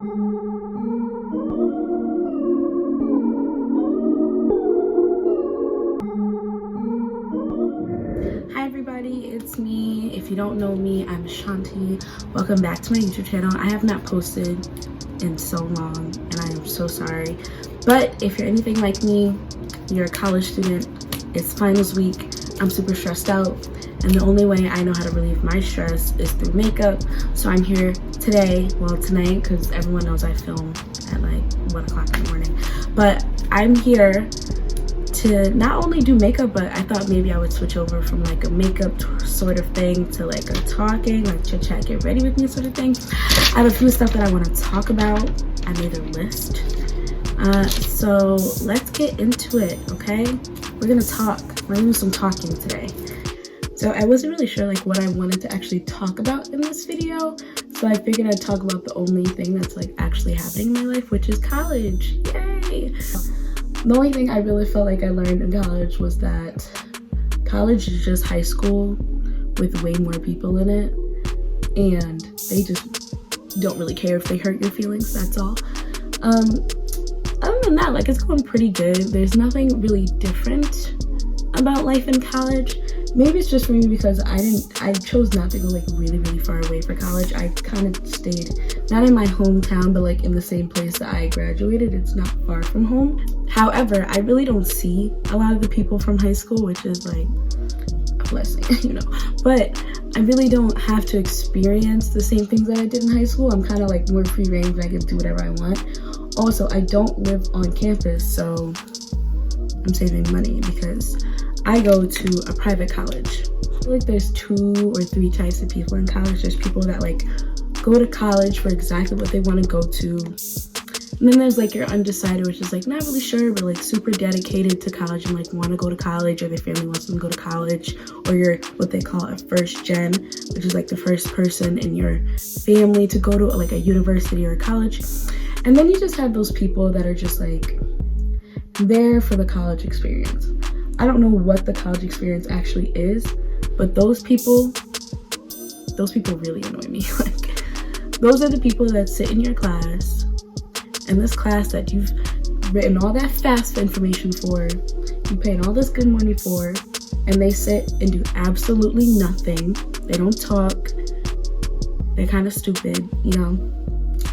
Hi everybody, it's me. If you don't know me, I'm Shanti. Welcome back to my YouTube channel. I have not posted in so long and I am so sorry. But if you're anything like me, you're a college student, it's finals week, I'm super stressed out, and the only way I know how to relieve my stress is through makeup. So I'm here today, well tonight, because everyone knows I film at like 1 o'clock in the morning. But I'm here to not only do makeup, but I thought maybe I would switch over from like a makeup sort of thing to like a talking, like chit chat, get ready with me sort of thing. I have a few stuff that I want to talk about. I made a list. So let's get into it, okay? We're gonna talk. We're gonna do some talking today. So I wasn't really sure like what I wanted to actually talk about in this video. So I figured I'd talk about the only thing that's like actually happening in my life, which is college. Yay! The only thing I really felt like I learned in college was that college is just high school with way more people in it, and they just don't really care if they hurt your feelings, that's all. Other than that, like, it's going pretty good. There's nothing really different about life in college. Maybe it's just for me because I chose not to go like really far away for college. I kind of stayed not in my hometown, but like in the same place that I graduated. It's not far from home. However, I really don't see a lot of the people from high school, which is like a blessing, you know. But I really don't have to experience the same things that I did in high school. I'm kind of like more free range and I can do whatever I want. Also, I don't live on campus, so I'm saving money because I go to a private college. I feel like there's 2 or 3 types of people in college. There's people that like go to college for exactly what they want to go to. And then there's like your undecided, which is like not really sure, but like super dedicated to college and like want to go to college, or their family wants them to go to college, or you're what they call a first gen, which is like the first person in your family to go to like a university or a college. And then you just have those people that are just like there for the college experience. I don't know what the college experience actually is, but those people really annoy me. Like, those are the people that sit in your class, in this class that you've written all that FAFSA information for, you paying all this good money for, and they sit and do absolutely nothing. They don't talk. They're kind of stupid, you know.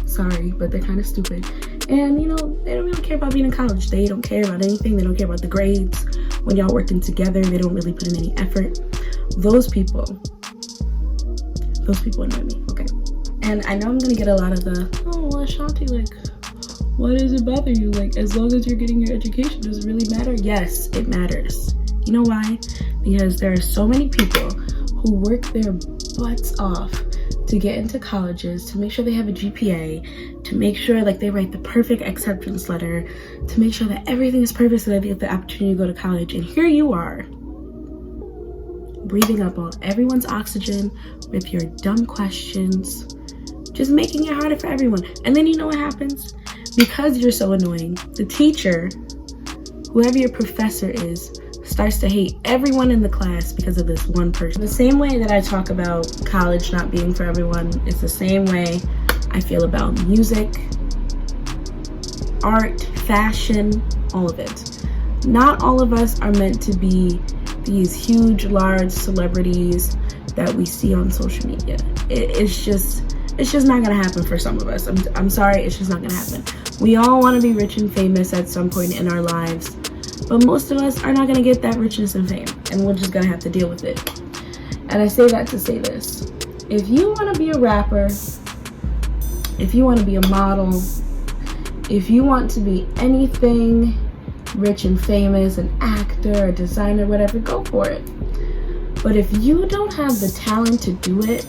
Sorry, but they're kind of stupid. And, you know, they don't really care about being in college. They don't care about anything. They don't care about the grades. When y'all working together, they don't really put in any effort. Those people annoy me, okay? And I know I'm gonna get a lot of the, oh, well, Shanti, like, why does it bother you? Like, as long as you're getting your education, does it really matter? Yes, it matters. You know why? Because there are so many people who work their butts off to get into colleges, to make sure they have a GPA, to make sure like they write the perfect acceptance letter, to make sure that everything is perfect so that they get the opportunity to go to college. And here you are, breathing up all everyone's oxygen with your dumb questions, just making it harder for everyone. And then you know what happens? Because you're so annoying, the teacher, whoever your professor is, starts to hate everyone in the class because of this one person. The same way that I talk about college not being for everyone, it's the same way I feel about music, art, fashion, all of it. Not all of us are meant to be these huge, large celebrities that we see on social media. It's just not gonna happen for some of us. I'm sorry, it's just not gonna happen. We all want to be rich and famous at some point in our lives, but most of us are not gonna get that richness and fame, and we're just gonna have to deal with it. And I say that to say this: if you want to be a rapper, if you want to be a model, if you want to be anything rich and famous, an actor, a designer, whatever, go for it. But if you don't have the talent to do it,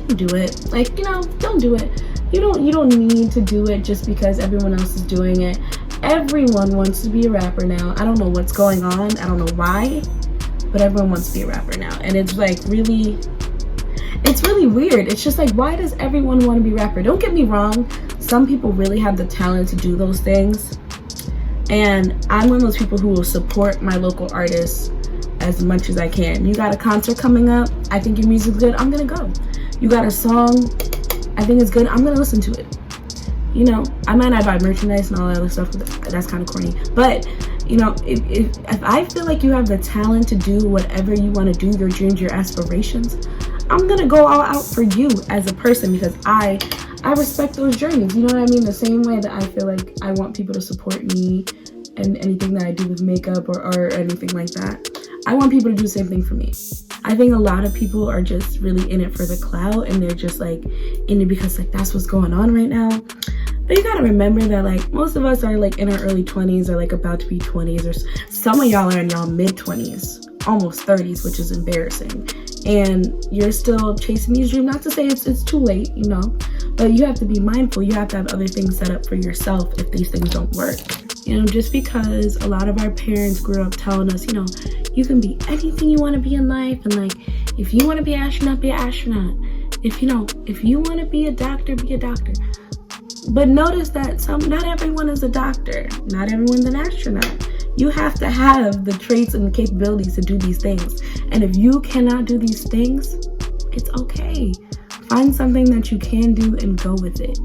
don't do it. Like, you know, don't do it. You don't need to do it just because everyone else is doing it. Everyone wants to be a rapper now. I don't know what's going on. I don't know why, but everyone wants to be a rapper now. And it's like really, it's really weird. It's just like, why does everyone want to be a rapper? Don't get me wrong. Some people really have the talent to do those things. And I'm one of those people who will support my local artists as much as I can. You got a concert coming up, I think your music's good, I'm gonna go. You got a song, I think it's good, I'm gonna listen to it. You know, I might not buy merchandise and all that other stuff, that's kind of corny, but you know, if I feel like you have the talent to do whatever you want to do, your dreams, your aspirations, I'm gonna go all out for you as a person, because I respect those journeys. You know what I mean? The same way that I feel like I want people to support me and anything that I do with makeup or anything like that, I want people to do the same thing for me. I think a lot of people are just really in it for the clout, and they're just like in it because like that's what's going on right now. But you gotta remember that like most of us are like in our early 20s or like about to be 20s, or some of y'all are in y'all mid 20s, almost 30s, which is embarrassing. And you're still chasing these dreams. Not to say it's too late, you know, but you have to be mindful. You have to have other things set up for yourself if these things don't work. You know, just because a lot of our parents grew up telling us, you know, you can be anything you want to be in life, and like if you want to be an astronaut, be an astronaut. If you want to be a doctor, be a doctor. But notice that not everyone is a doctor, not everyone's an astronaut. You have to have the traits and the capabilities to do these things. And if you cannot do these things, it's okay. Find something that you can do and go with it.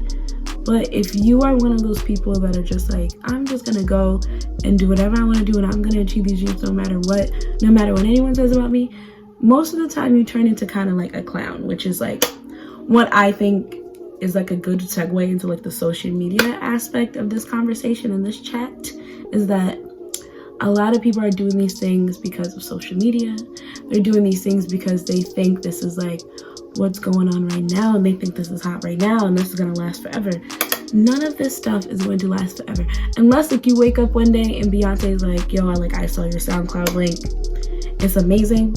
But if you are one of those people that are just like, I'm just gonna go and do whatever I want to do, and I'm gonna achieve these dreams no matter what anyone says about me, most of the time you turn into kind of like a clown, which is like what I think is like a good segue into like the social media aspect of this conversation and this chat, is that a lot of people are doing these things because of social media. They're doing these things because they think this is like what's going on right now, and they think this is hot right now and this is gonna last forever. None of this stuff is going to last forever, unless like you wake up one day and Beyonce's like, yo, I saw your SoundCloud link, it's amazing.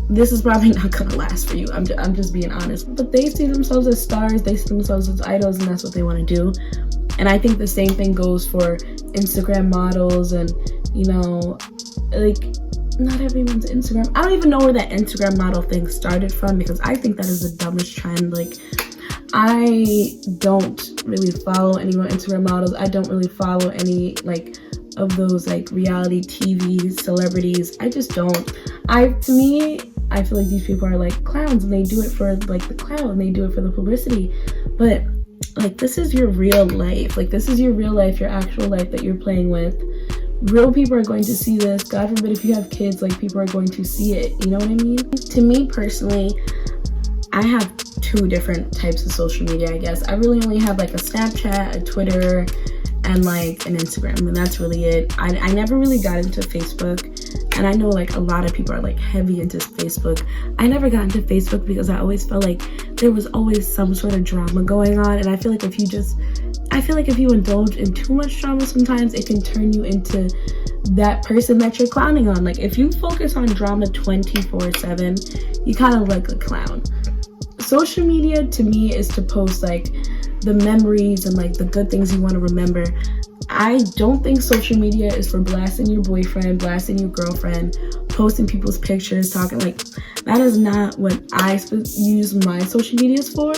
This is probably not gonna last for you. I'm just being honest. But they see themselves as stars, they see themselves as idols, and that's what they want to do. And I think the same thing goes for Instagram models, and you know, like not everyone's Instagram. I don't even know where that Instagram model thing started from, because I think that is the dumbest trend. Like, I don't really follow any more Instagram models. I don't really follow any like of those like reality TV celebrities. I just don't. To me, I feel like these people are like clowns, and they do it for like the clout, and they do it for the publicity. But like, this is your real life. Like, this is your real life, your actual life that you're playing with. Real people are going to see this. God forbid if you have kids, like, people are going to see it. You know what I mean? To me personally, I have two different types of social media, I guess. I really only have like a Snapchat, a Twitter, and like an Instagram, and that's really it. I never really got into Facebook, and I know like a lot of people are like heavy into Facebook. I never got into Facebook because I always felt like there was always some sort of drama going on, and I feel like if you indulge in too much drama, sometimes it can turn you into that person that you're clowning on. Like, if you focus on drama 24/7, you kind of like a clown. Social media to me is to post like the memories and like the good things you want to remember. I don't think social media is for blasting your boyfriend, blasting your girlfriend, posting people's pictures, talking like that is not what I use my social medias for.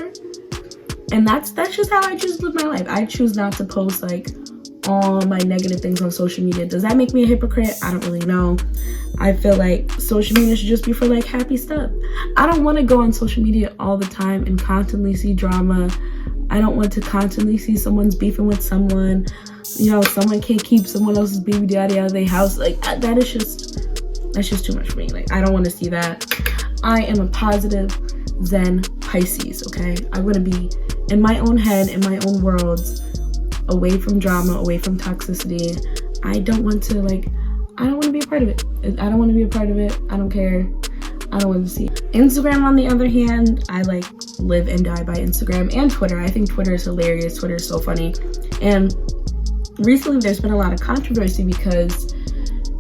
And that's just how I choose to live my life. I choose not to post like all my negative things on social media. Does that make me a hypocrite? I don't really know. I feel like social media should just be for like happy stuff. I don't want to go on social media all the time and constantly see drama. I don't want to constantly see someone's beefing with someone. You know, someone can't keep someone else's baby daddy out of their house. Like, that's just too much for me. Like, I don't want to see that. I am a positive Zen Pisces, okay? I want to be in my own head, in my own worlds, away from drama, away from toxicity. I don't want to be a part of it. I don't want to be a part of it. I don't care. I don't want to see it. Instagram, on the other hand, I like live and die by Instagram and Twitter. I think Twitter is hilarious. Twitter is so funny. And recently there's been a lot of controversy because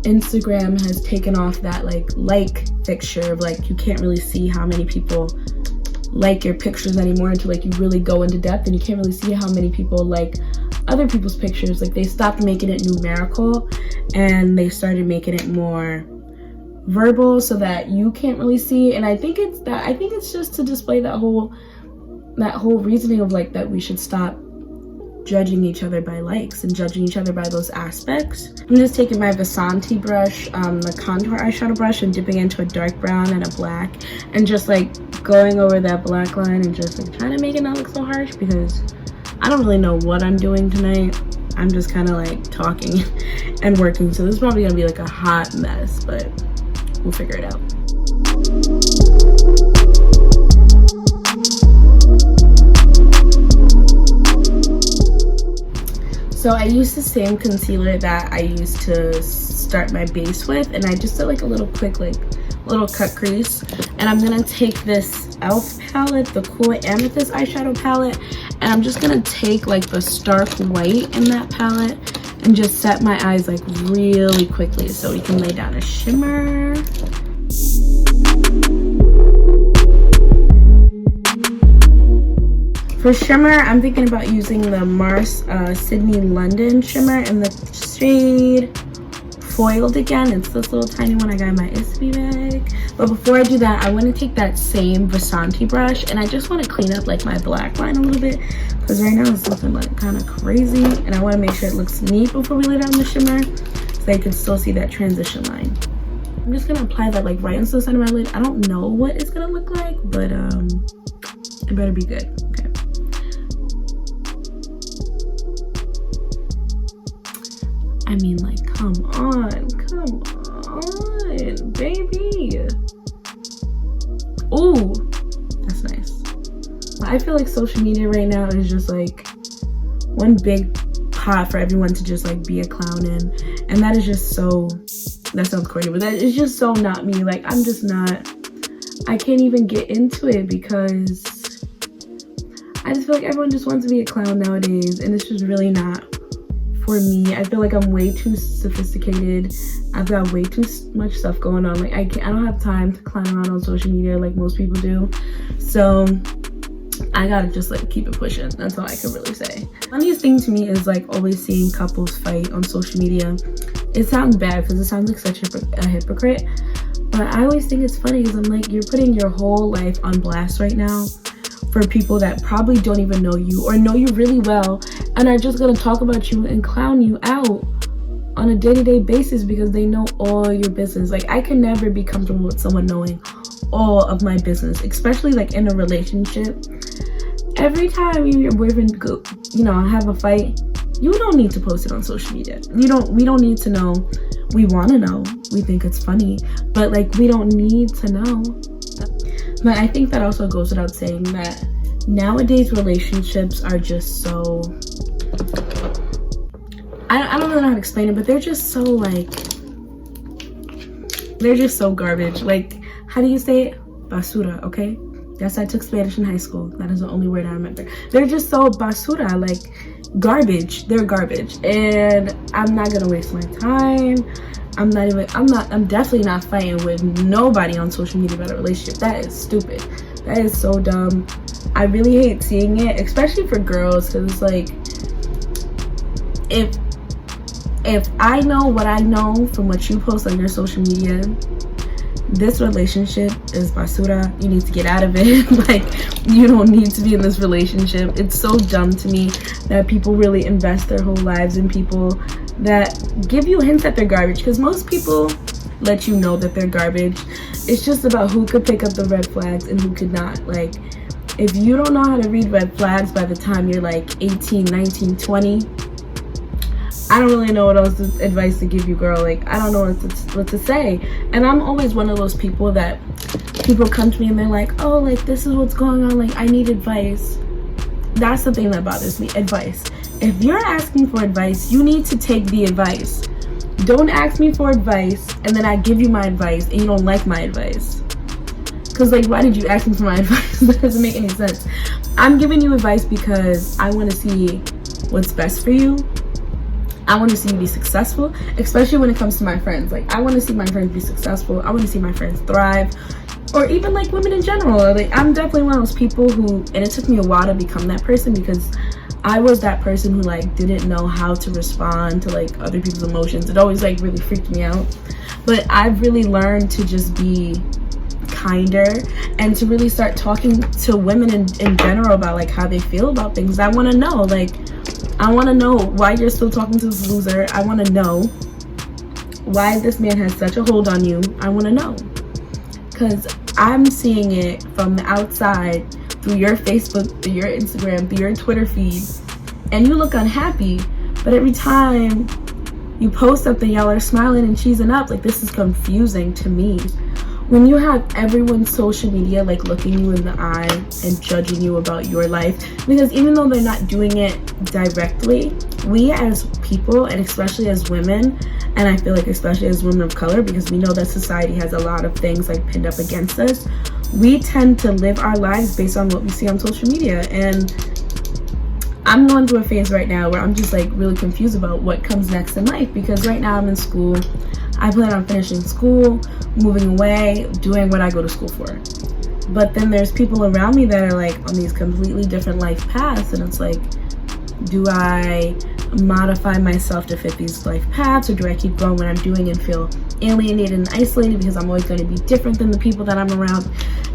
Instagram has taken off that like fixture of like, you can't really see how many people like your pictures anymore until like you really go into depth, and you can't really see how many people like other people's pictures. Like, they stopped making it numerical and they started making it more verbal so that you can't really see. And I think it's just to display that whole reasoning of like that we should stop judging each other by likes and judging each other by those aspects. I'm just taking my Vasanti brush, the contour eyeshadow brush, and dipping into a dark brown and a black, and just like going over that black line and just like trying to make it not look so harsh, because I don't really know what I'm doing tonight. I'm just kind of like talking and working, so this is probably gonna be like a hot mess, but we'll figure it out. So I used the same concealer that I used to start my base with, and I just did like a little quick, like little cut crease. And I'm gonna take this e.l.f. palette, the Cool Amethyst eyeshadow palette, and I'm just gonna take like the stark white in that palette and just set my eyes like really quickly so we can lay down a shimmer. For shimmer, I'm thinking about using the Mars Sydney London shimmer in the shade Foiled again. It's this little tiny one I got in my Issey bag. But before I do that, I want to take that same Vasanti brush and I just want to clean up like my black line a little bit, because right now it's looking like kind of crazy, and I want to make sure it looks neat before we lay down the shimmer so you can still see that transition line. I'm just gonna apply that like right into the center of my lid. I don't know what it's gonna look like, but it better be good. Okay. I mean, like, come on, baby. Ooh, that's nice. I feel like social media right now is just like one big pot for everyone to just like be a clown in, and that is just so, that sounds corny, but that is just so not me. Like, I'm just not, I can't even get into it because I just feel like everyone just wants to be a clown nowadays, and it's just really not for me. I feel like I'm way too sophisticated. I've got way too much stuff going on. Like, I don't have time to clown around on social media like most people do. So I gotta just like keep it pushing. That's all I can really say. Funniest thing to me is like always seeing couples fight on social media. It sounds bad because it sounds like such a hypocrite, but I always think it's funny because I'm like, you're putting your whole life on blast right now for people that probably don't even know you or know you really well and are just gonna talk about you and clown you out on a day-to-day basis because they know all your business. Like, I can never be comfortable with someone knowing all of my business, especially like in a relationship. Every time you and your boyfriend go, have a fight, you don't need to post it on social media. We don't need to know. We want to know. We think it's funny, but like, we don't need to know. But I think that also goes without saying that nowadays relationships are just so, I don't really know how to explain it, but they're just so like, they're just so garbage. Like, how do you say it? Basura, okay? Yes, I took Spanish in high school. That is the only word I remember. They're just so basura, like garbage. They're garbage. And I'm not gonna waste my time. I'm definitely not fighting with nobody on social media about a relationship. That is stupid. That is so dumb. I really hate seeing it, especially for girls, because it's like, if I know what I know from what you post on your social media, this relationship is basura. You need to get out of it. Like, you don't need to be in this relationship. It's so dumb to me that people really invest their whole lives in people that give you hints that they're garbage, because most people let you know that they're garbage. It's just about who could pick up the red flags and who could not. Like, if you don't know how to read red flags by the time you're like 18, 19, 20, I don't really know what else advice to give you, girl. Like, I don't know what to say. And I'm always one of those people that people come to me and they're like, oh, like, this is what's going on. Like, I need advice. That's the thing that bothers me, advice. If you're asking for advice, you need to take the advice. Don't ask me for advice and then I give you my advice and you don't like my advice. Because, like, why did you ask me for my advice? That doesn't make any sense. I'm giving you advice because I want to see what's best for you. I want to see you be successful, especially when it comes to my friends. Like, I want to see my friends be successful. I want to see my friends thrive, or even like women in general. Like, I'm definitely one of those people who, and it took me a while to become that person, because I was that person who like didn't know how to respond to like other people's emotions. It always like really freaked me out. But I've really learned to just be kinder and to really start talking to women in general about like how they feel about things. I want to know, like, I want to know why you're still talking to this loser. I want to know why this man has such a hold on you. I want to know. Because I'm seeing it from the outside through your Facebook, through your Instagram, through your Twitter feed. And you look unhappy. But every time you post something, y'all are smiling and cheesing up. Like, this is confusing to me. When you have everyone's social media like looking you in the eye and judging you about your life, because even though they're not doing it directly, we as people, and especially as women, and I feel like especially as women of color, because we know that society has a lot of things like pinned up against us, we tend to live our lives based on what we see on social media. And I'm going through a phase right now where I'm just like really confused about what comes next in life, because right now I'm in school. I plan on finishing school, moving away, doing what I go to school for. But then there's people around me that are like on these completely different life paths, and it's like, do I modify myself to fit these life paths, or do I keep going what I'm doing and feel alienated and isolated because I'm always going to be different than the people that I'm around?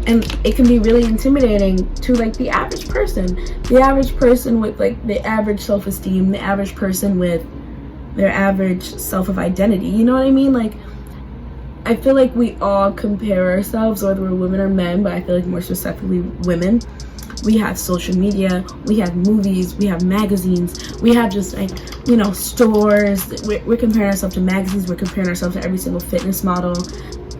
And it can be really intimidating to like the average person with like the average self-esteem, the average person with their average self of identity. You know what I mean? Like, I feel like we all compare ourselves, whether we're women or men, but I feel like more specifically women. We have social media, we have movies, we have magazines, we have just like, you know, stores. We're comparing ourselves to magazines, we're comparing ourselves to every single fitness model.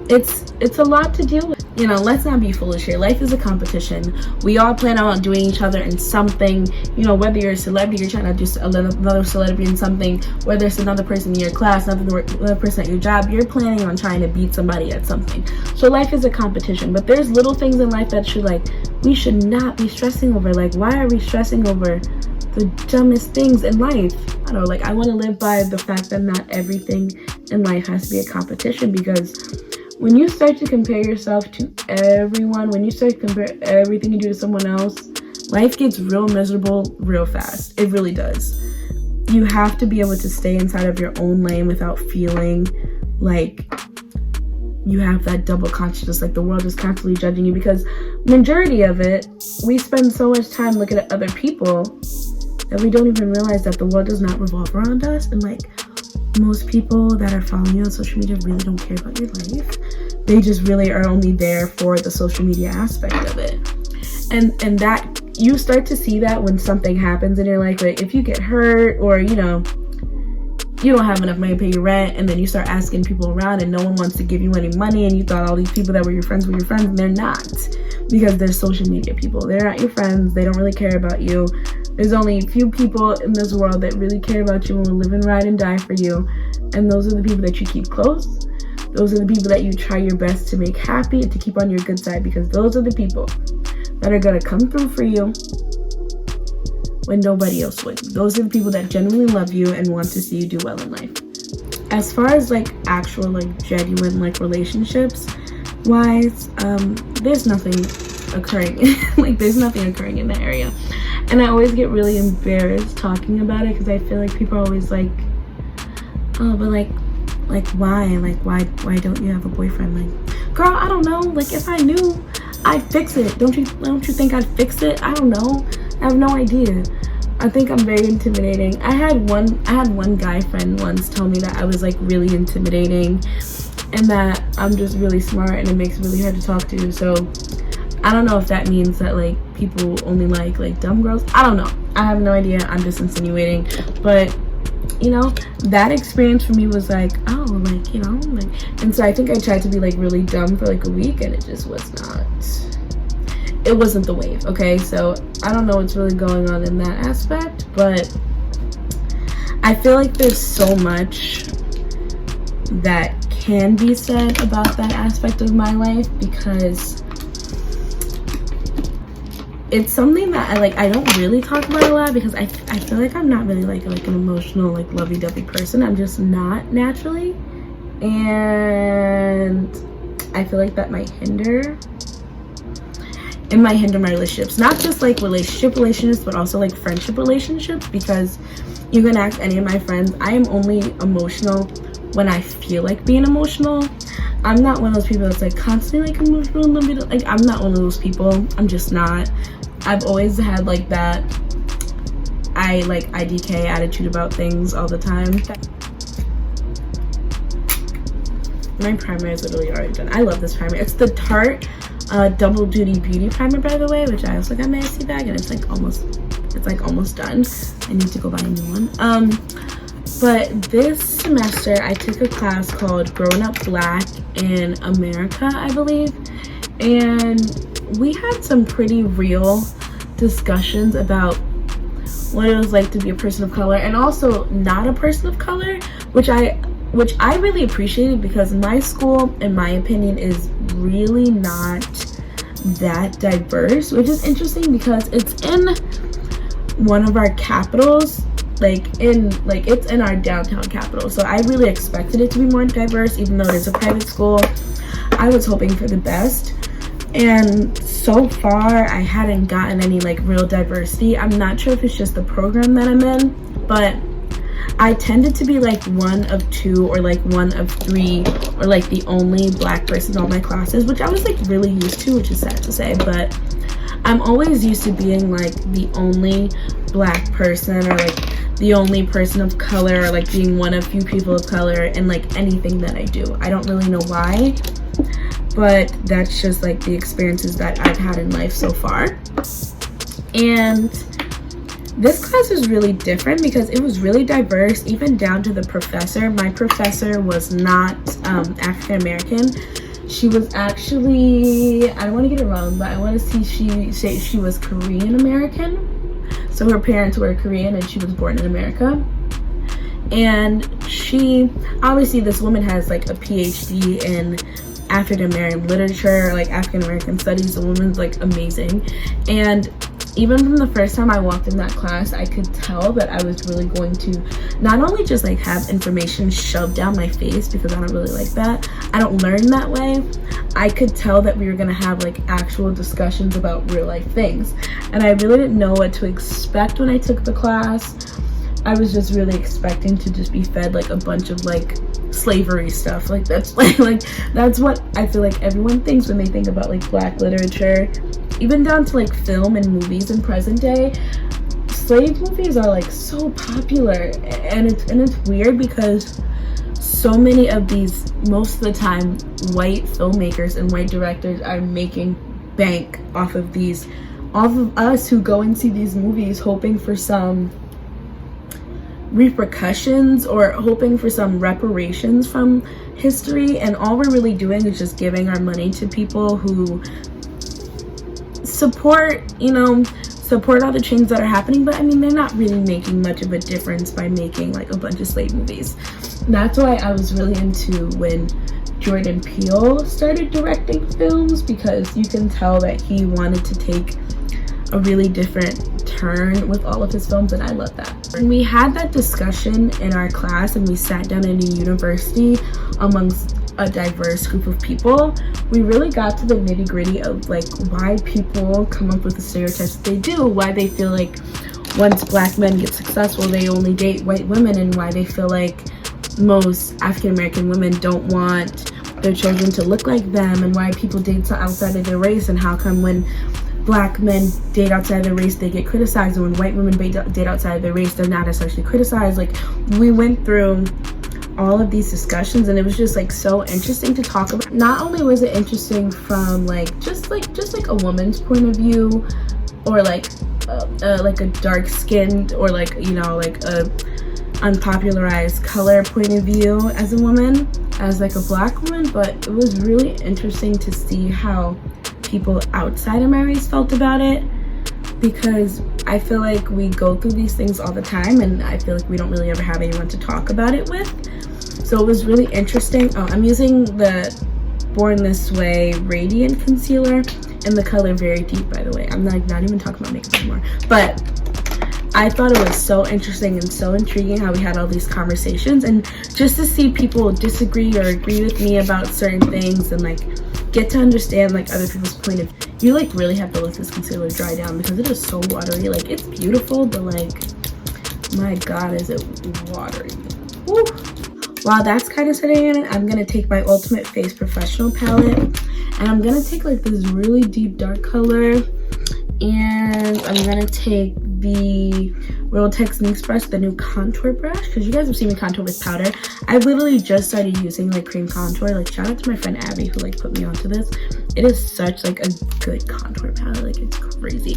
It's a lot to deal with. You know, let's not be foolish here. Life is a competition. We all plan on doing each other in something. You know, whether you're a celebrity, you're trying to just another celebrity in something, whether it's another person in your class, another person at your job, you're planning on trying to beat somebody at something. So life is a competition, but there's little things in life that we should not be stressing over. Like, why are we stressing over the dumbest things in life? I don't know, like, I want to live by the fact that not everything in life has to be a competition, because when you start to compare yourself to everyone, when you start to compare everything you do to someone else, life gets real miserable real fast. It really does. You have to be able to stay inside of your own lane without feeling like you have that double consciousness, like the world is constantly judging you, because majority of it, we spend so much time looking at other people that we don't even realize that the world does not revolve around us. And like, most people that are following you on social media really don't care about your life. They just really are only there for the social media aspect of it. And that, you start to see that when something happens in your life. Like, if you get hurt, or you know, you don't have enough money to pay your rent, and then you start asking people around and no one wants to give you any money, and you thought all these people that were your friends, and they're not, because they're social media people. They're not your friends. They don't really care about you. There's only a few people in this world that really care about you and will live and ride and die for you. And those are the people that you keep close. Those are the people that you try your best to make happy and to keep on your good side, because those are the people that are going to come through for you when nobody else would. Those are the people that genuinely love you and want to see you do well in life. As far as like actual like genuine like relationships wise, there's nothing occurring. Like, there's nothing occurring in that area. And I always get really embarrassed talking about it, because I feel like people are always like, oh, but like why? Like, why don't you have a boyfriend? Like, girl, I don't know. Like, if I knew, I'd fix it. Don't you think I'd fix it? I don't know. I have no idea. I think I'm very intimidating. I had one guy friend once tell me that I was like really intimidating, and that I'm just really smart and it makes it really hard to talk to. So I don't know if that means that like people only like dumb girls. I don't know. I have no idea. I'm just insinuating. But you know, that experience for me was like, oh, like, you know, like, and so I think I tried to be like really dumb for like a week, and it just was not. It wasn't the wave. Okay, so I don't know what's really going on in that aspect, but I feel like there's so much that can be said about that aspect of my life, because it's something that I don't really talk about a lot, because I feel like I'm not really like an emotional, like lovey-dovey person. I'm just not naturally, and I feel like that might hinder. It might hinder my relationships, not just like relationships, but also like friendship relationships, because you can ask any of my friends, I am only emotional when I feel like being emotional. I'm not one of those people that's like constantly like emotional and like, I'm not one of those people. I'm just not. I've always had like that. I like IDK, attitude about things, all the time. My primer is literally already done. I love this primer. It's the Tarte Double Duty Beauty Primer, by the way, which I also got my Etsy bag, and it's like almost done. I need to go buy a new one. But this semester I took a class called Growing Up Black in America, I believe, and we had some pretty real discussions about what it was like to be a person of color and also not a person of color, which I really appreciated, because my school, in my opinion, is really not that diverse, which is interesting because it's in one of our capitals, it's in our downtown capital. So I really expected it to be more diverse, even though it is a private school. I was hoping for the best, and so far I hadn't gotten any like real diversity. I'm not sure if it's just the program that I'm in, but I tended to be like one of two or like one of three or like the only black person in all my classes, which I was like really used to, which is sad to say, but I'm always used to being like the only black person or like the only person of color or like being one of few people of color in like anything that I do. I don't really know why, but that's just like the experiences that I've had in life so far. And this class was really different because it was really diverse, even down to the professor. My professor was not African American. She was actually, I don't want to get it wrong, but I want to say she was Korean American. So her parents were Korean and she was born in America. And she, obviously this woman has like a PhD in African American literature, like African American studies. The woman's like amazing. And even from the first time I walked in that class, I could tell that I was really going to not only just like have information shoved down my face, because I don't really like that. I don't learn that way. I could tell that we were gonna have like actual discussions about real life things. And I really didn't know what to expect when I took the class. I was just really expecting to just be fed like a bunch of like slavery stuff. Like that's like that's what I feel like everyone thinks when they think about like black literature. Even down to like film and movies in present day, slave movies are like so popular, and it's weird because so many of these, most of the time, white filmmakers and white directors are making bank off of us who go and see these movies hoping for some repercussions or hoping for some reparations from history, and all we're really doing is just giving our money to people who support all the changes that are happening, but I mean, they're not really making much of a difference by making like a bunch of slave movies. That's why I was really into when Jordan Peele started directing films, because you can tell that he wanted to take a really different turn with all of his films, and I love that. When we had that discussion in our class and we sat down in a university amongst a diverse group of people, we really got to the nitty-gritty of like why people come up with the stereotypes they do, why they feel like once black men get successful they only date white women, and why they feel like most African American women don't want their children to look like them, and why people date outside of their race, and how come when black men date outside of their race they get criticized, and when white women date outside of their race they're not as actually criticized. Like, we went through all of these discussions, and it was just like so interesting to talk about. Not only was it interesting from like just like a woman's point of view, or like a dark-skinned or like, you know, like a unpopularized color point of view as a woman, as like a black woman, but it was really interesting to see how people outside of my race felt about it, because I feel like we go through these things all the time, and I feel like we don't really ever have anyone to talk about it with. So it was really interesting. I'm using the Born This Way Radiant Concealer in the color Very Deep, by the way. I'm not even talking about makeup anymore. But I thought it was so interesting and so intriguing how we had all these conversations, and just to see people disagree or agree with me about certain things, and like get to understand like other people's point of view. You like really have to let this concealer dry down because it is so watery. Like, it's beautiful, but like, my god, is it watery. Woo. While that's kind of sitting in it, I'm gonna take my Ultimate Face Professional palette, and I'm gonna take like this really deep dark color And I'm gonna take the Real Techniques brush, the new contour brush, because you guys have seen me contour with powder. I literally just started using like cream contour. Like, shout out to my friend Abby who like put me onto this. It is such like a good contour powder, like it's crazy.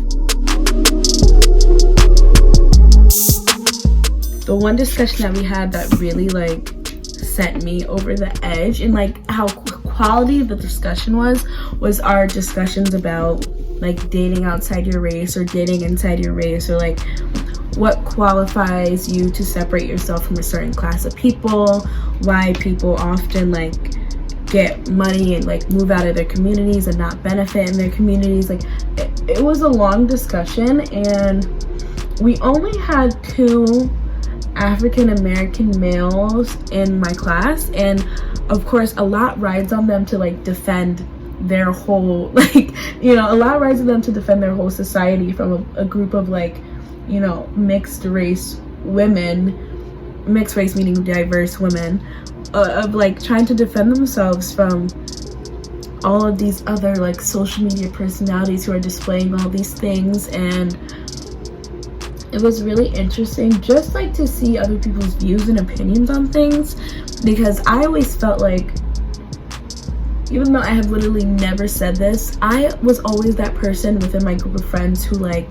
The one discussion that we had that really like sent me over the edge and like how quality the discussion was our discussions about like dating outside your race or dating inside your race, or like what qualifies you to separate yourself from a certain class of people, why people often like get money and like move out of their communities and not benefit in their communities. Like it was a long discussion, and we only had 2 African American males in my class, and of course a lot rides on them to like defend their whole like, you know, a lot rides on them to defend their whole society from a group of like, you know, mixed race women, mixed race meaning diverse women, of like trying to defend themselves from all of these other like social media personalities who are displaying all these things. And it was really interesting just like to see other people's views and opinions on things, because I always felt like, even though I have literally never said this, I was always that person within my group of friends who like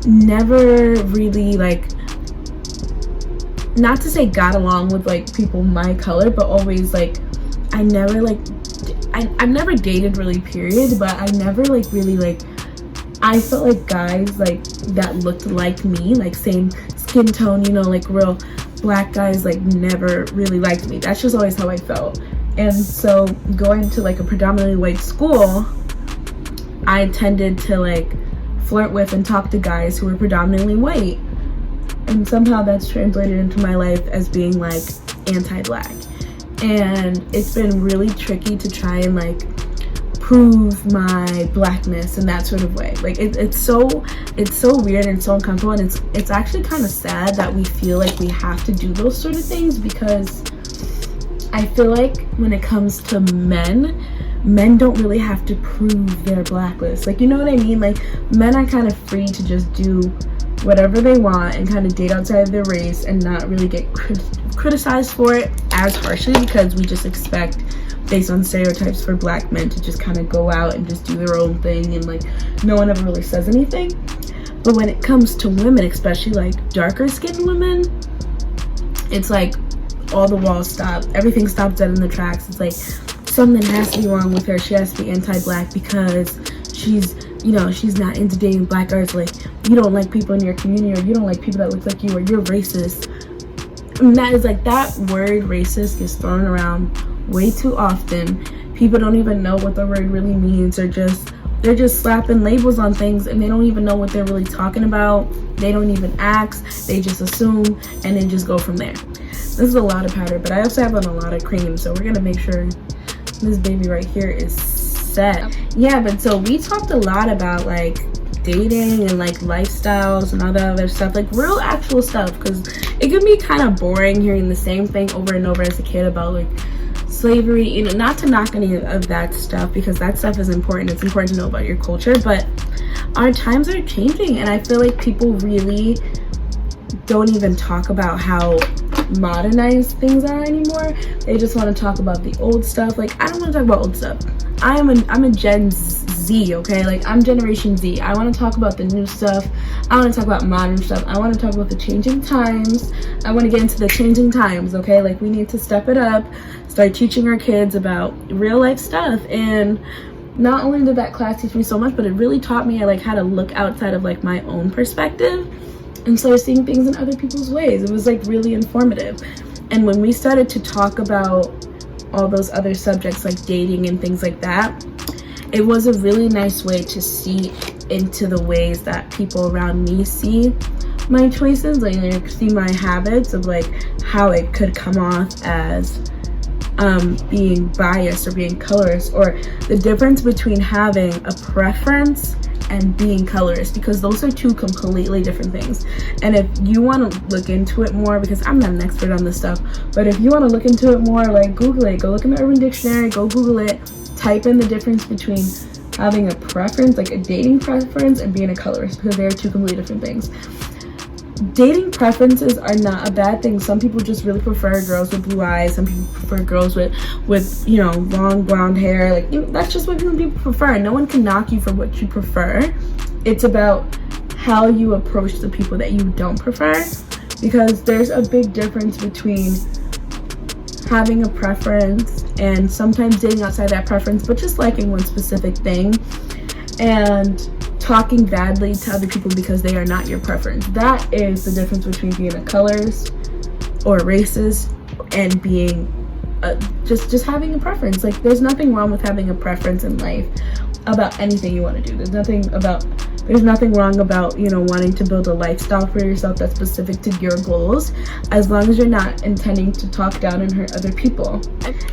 never really like, not to say got along with like people my color, but always like I never like I've never dated really, period, but I never like really like, I felt like guys like that looked like me, like same skin tone, you know, like real black guys, like never really liked me. That's just always how I felt. And so going to like a predominantly white school, I tended to like flirt with and talk to guys who were predominantly white, and somehow that's translated into my life as being like anti-black. And it's been really tricky to try and like prove my blackness in that sort of way. Like it's so weird and so uncomfortable, and it's actually kind of sad that we feel like we have to do those sort of things, because I feel like when it comes to men don't really have to prove their blackness. Like, you know what I mean? Like, men are kind of free to just do whatever they want and kind of date outside of their race and not really get criticized for it as harshly, because we just expect, based on stereotypes for black men, to just kind of go out and just do their own thing, and like no one ever really says anything. But when it comes to women, especially like darker skinned women, it's like all the walls stop, everything stops dead in the tracks. It's like something has to be wrong with her. She has to be anti-black because she's, you know, she's not into dating black guys. Like, you don't like people in your community, or you don't like people that look like you, or you're racist. And that is like, that word racist gets thrown around way too often. People don't even know what the word really means. They're just slapping labels on things, and they don't even know what they're really talking about. They don't even ask, they just assume, and then just go from there. This is a lot of powder, but I also have on a lot of cream, so we're gonna make sure this baby right here is set. Yeah, but so we talked a lot about like dating and like lifestyles and all that other stuff, like real actual stuff, because it can be kind of boring hearing the same thing over and over as a kid about like slavery, you know, not to knock any of that stuff, because that stuff is important. It's important to know about your culture, but our times are changing, and I feel like people really don't even talk about how modernized things are anymore. They just want to talk about the old stuff. Like, I don't want to talk about old stuff. I'm a Gen Z, okay? Like, I'm Generation Z. I want to talk about the new stuff. I want to talk about modern stuff. I want to talk about the changing times. I want to get into the changing times, okay? Like, we need to step it up, start teaching our kids about real life stuff. And not only did that class teach me so much, but it really taught me like how to look outside of like my own perspective and start seeing things in other people's ways. It was like really informative. And when we started to talk about all those other subjects like dating and things like that, it was a really nice way to see into the ways that people around me see my choices, like see my habits of like how it could come off as being biased or being colorist, or the difference between having a preference and being colorist, because those are two completely different things. And if you want to look into it more, because I'm not an expert on this stuff, but if you want to look into it more, like Google it, go look in the Urban Dictionary, go Google it, type in the difference between having a preference, like a dating preference, and being a colorist, because they're two completely different things. Dating preferences are not a bad thing. Some people just really prefer girls with blue eyes. Some people prefer girls with you know, long blonde hair. Like, you know, that's just what people prefer. No one can knock you for what you prefer. It's about how you approach the people that you don't prefer, because there's a big difference between having a preference and sometimes dating outside that preference, but just liking one specific thing and talking badly to other people because they are not your preference. That is the difference between being a colorist or a racist and being just having a preference. Like, there's nothing wrong with having a preference in life about anything you want to do. There's nothing wrong about, you know, wanting to build a lifestyle for yourself that's specific to your goals, as long as you're not intending to talk down and hurt other people.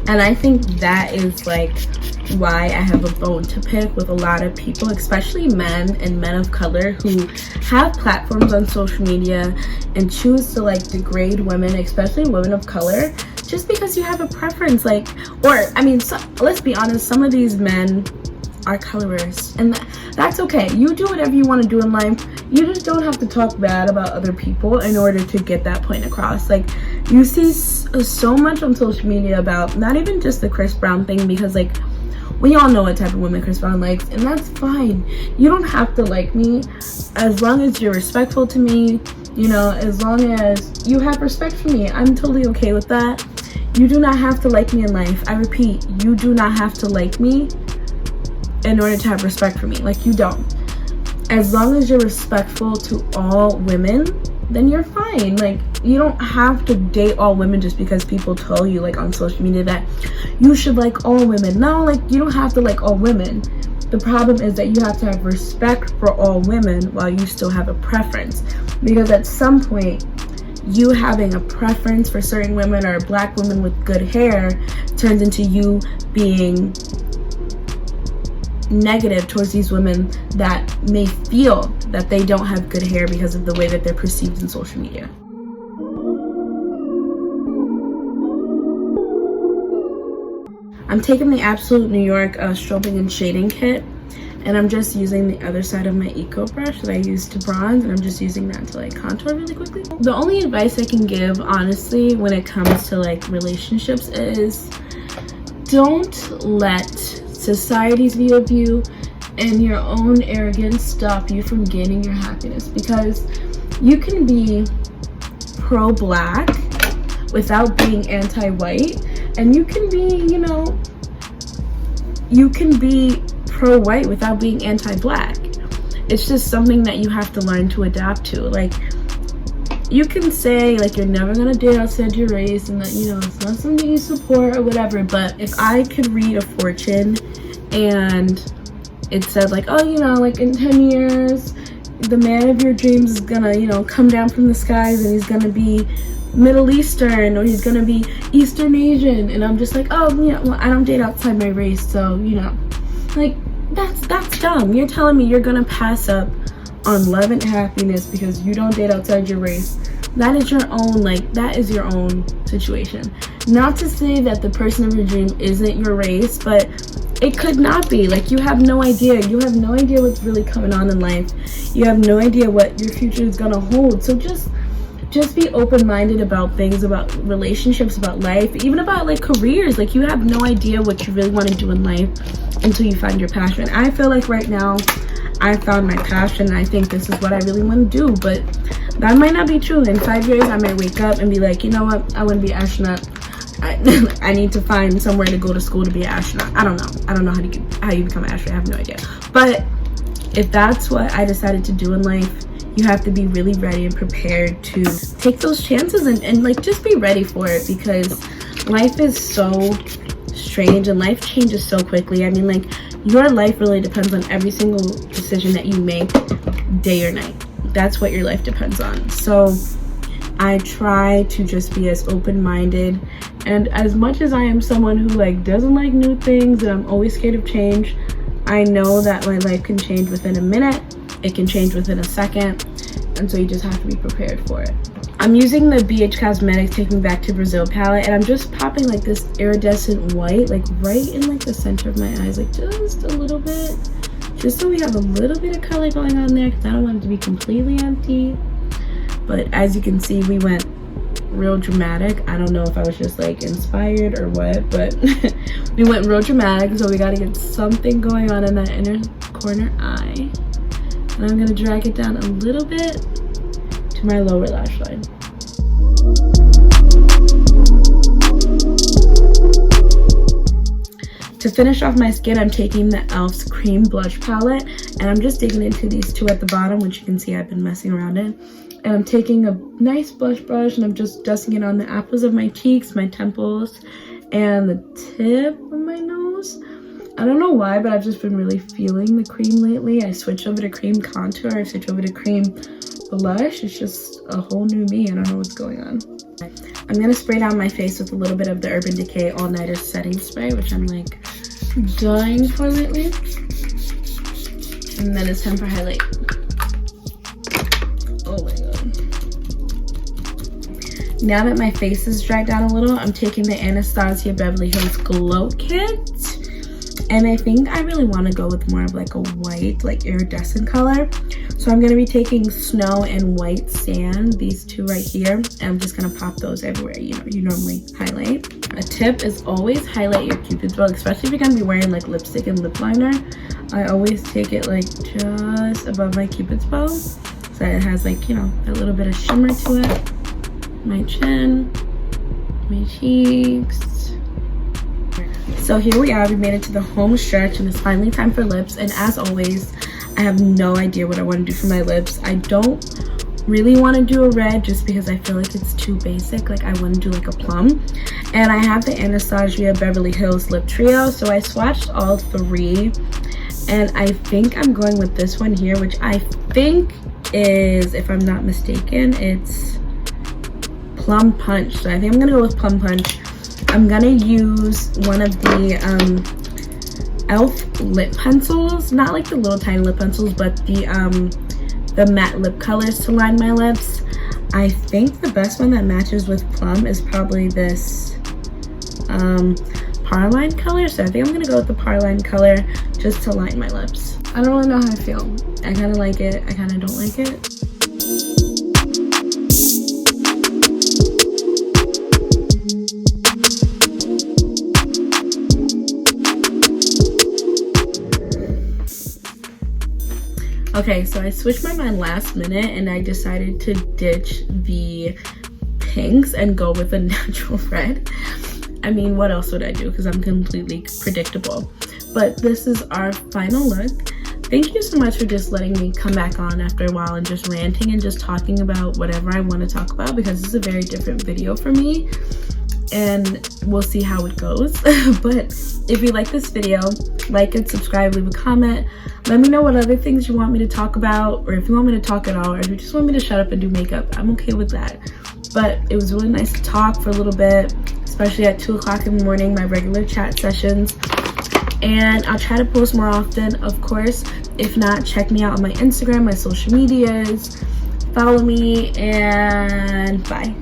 And I think that is like why I have a bone to pick with a lot of people, especially men and men of color, who have platforms on social media and choose to like degrade women, especially women of color, just because you have a preference. Like, or I mean, let's be honest, some of these men are colorists, and that's okay. You do whatever you want to do in life. You just don't have to talk bad about other people in order to get that point across. Like, you see so much on social media about not even just the Chris Brown thing, because like, we all know what type of women Chris Brown likes, and that's fine. You don't have to like me, as long as you're respectful to me, you know, as long as you have respect for me. I'm totally okay with that. You do not have to like me in life. I repeat, you do not have to like me in order to have respect for me. Like, you don't. As long as you're respectful to all women, then you're fine. Like, you don't have to date all women just because people tell you, like, on social media that you should like all women. No, like, you don't have to like all women. The problem is that you have to have respect for all women while you still have a preference, because at some point, you having a preference for certain women or black women with good hair turns into you being negative towards these women that may feel that they don't have good hair because of the way that they're perceived in social media. I'm taking the Absolute New York strobing and shading kit, and I'm just using the other side of my Eco brush that I used to bronze, and I'm just using that to like contour really quickly. The only advice I can give, honestly, when it comes to like relationships is don't let society's view of you and your own arrogance stop you from gaining your happiness, because you can be pro-black without being anti-white, and you can be, you know, you can be pro-white without being anti-black. It's just something that you have to learn to adapt to. Like, you can say like you're never gonna date outside your race and that, you know, it's not something you support or whatever, but if I could read a fortune and it said like, oh, you know, like in 10 years the man of your dreams is gonna, you know, come down from the skies and he's gonna be Middle Eastern or he's gonna be Eastern Asian, and I'm just like, oh yeah, well, I don't date outside my race, so, you know, like, that's dumb. You're telling me you're gonna pass up on love and happiness because you don't date outside your race. That is your own, like, that is your own situation. Not to say that the person of your dream isn't your race, but it could not be. Like, you have no idea. You have no idea what's really coming on in life. You have no idea what your future is gonna hold. So just be open-minded about things, about relationships, about life, even about like careers. Like, you have no idea what you really want to do in life until you find your passion. I feel like right now I found my passion, and I think this is what I really want to do, but that might not be true. In 5 years I might wake up and be like, you know what, I want to be an astronaut. I need to find somewhere to go to school to be an astronaut. I don't know how you become an astronaut. I have no idea. But if that's what I decided to do in life, you have to be really ready and prepared to take those chances and like just be ready for it, because life is so strange and life changes so quickly. I mean, like, your life really depends on every single decision that you make, day or night. That's what your life depends on. So I try to just be as open-minded, and as much as I am someone who like doesn't like new things and I'm always scared of change, I know that my life can change within a minute. It can change within a second, and so you just have to be prepared for it. I'm using the BH Cosmetics Take Me Back to Brazil palette, and I'm just popping like this iridescent white, like right in like the center of my eyes, like just a little bit. just so we have a little bit of color going on there, because I don't want it to be completely empty. But as you can see, we went real dramatic. I don't know if I was just like inspired or what, but we went real dramatic, so we got to get something going on in that inner corner eye. And I'm going to drag it down a little bit to my lower lash line. To finish off my skin, I'm taking the e.l.f.'s cream blush palette, and I'm just digging into these two at the bottom, which you can see I've been messing around in. And I'm taking a nice blush brush, and I'm just dusting it on the apples of my cheeks, my temples, and the tip of my nose. I don't know why, but I've just been really feeling the cream lately. I switched over to cream contour, I switched over to cream blush. It's just a whole new me. I don't know what's going on. I'm gonna spray down my face with a little bit of the Urban Decay All Nighter Setting Spray, which I'm like dying for lately. And then it's time for highlight. Oh my god. Now that my face is dried down a little, I'm taking the Anastasia Beverly Hills Glow Kit. And I think I really want to go with more of like a white, like iridescent color. So I'm going to be taking Snow and White Sand, these two right here. And I'm just going to pop those everywhere, you know, you normally highlight. A tip is always highlight your Cupid's bow, especially if you're going to be wearing like lipstick and lip liner. I always take it like just above my Cupid's bow, so it has like, you know, a little bit of shimmer to it. My chin, my cheeks. So here we are, we made it to the home stretch, and it's finally time for lips. And as always, I have no idea what I want to do for my lips. I don't really want to do a red just because I feel like it's too basic. Like I want to do like a plum. And I have the Anastasia Beverly Hills Lip Trio, so I swatched all three. And I think I'm going with this one here, which I think is, if I'm not mistaken, it's Plum Punch. So I think I'm going to go with Plum Punch. I'm gonna use one of the e.l.f. lip pencils, not like the little tiny lip pencils, but the matte lip colors to line my lips. I think the best one that matches with Plum is probably this Parline color, so I think I'm gonna go with the Parline color just to line my lips. I don't really know how I feel. I kind of like it, I kind of don't like it. Okay, so I switched my mind last minute and I decided to ditch the pinks and go with a natural red. I mean, what else would I do? Because I'm completely predictable. But this is our final look. Thank you so much for just letting me come back on after a while and just ranting and just talking about whatever I want to talk about, because this is a very different video for me. And we'll see how it goes. But if you like this video, like it, subscribe, leave a comment. Let me know what other things you want me to talk about, or if you want me to talk at all, or if you just want me to shut up and do makeup, I'm okay with that. But it was really nice to talk for a little bit, especially at 2 o'clock in the morning, my regular chat sessions. And I'll try to post more often, of course. If not, check me out on my Instagram, my social medias. Follow me, and bye.